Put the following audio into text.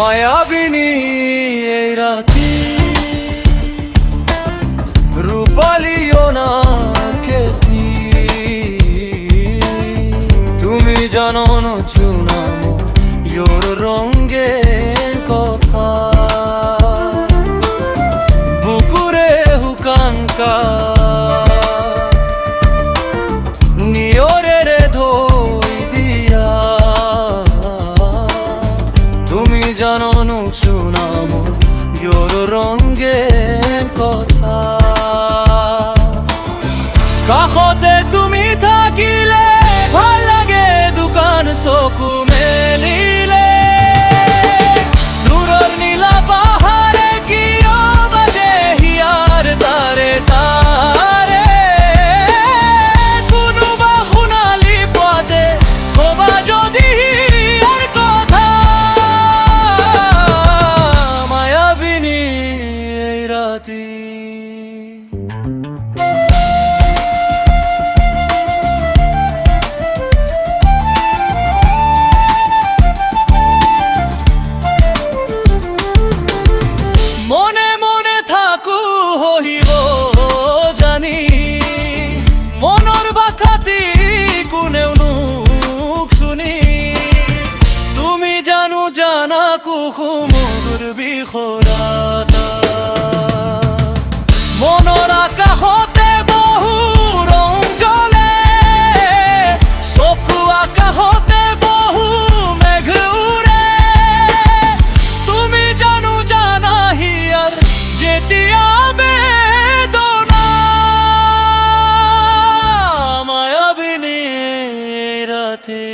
মায়াবিনী এই রাতি রূপালিও না কেতি তুমি জানো না চুনামো योर রঙে কথা বুকুরে হুকাঙ্কা নিয়রে ধোই দিয়া তুমি জানো না চুনামো योर রঙে কথা কাষতে তুমি থাকিলে ভাল লাগে দোকান চকু মেলিলে দূৰৰ নীলা পাহাৰে কিয় বাজে হিয়াৰ তাৰে তাৰে কোনোবা শুনালি পোৱাতে কবা যদি হিয়াৰ কথা মায়াবিনী এই ৰাতি জানি মনৰ বাখাতি কোনেও নুক শুনি তুমি জানো জানা কুসুমধুৰ বিষৰাটা মনৰ আকাশতে বহু ৰং জ্বলে চকু আকাশতে বহু মেঘ উৰে তুমি জানো জানা হিয়াৰ যেতিয়া মায়াবিনী রাতে।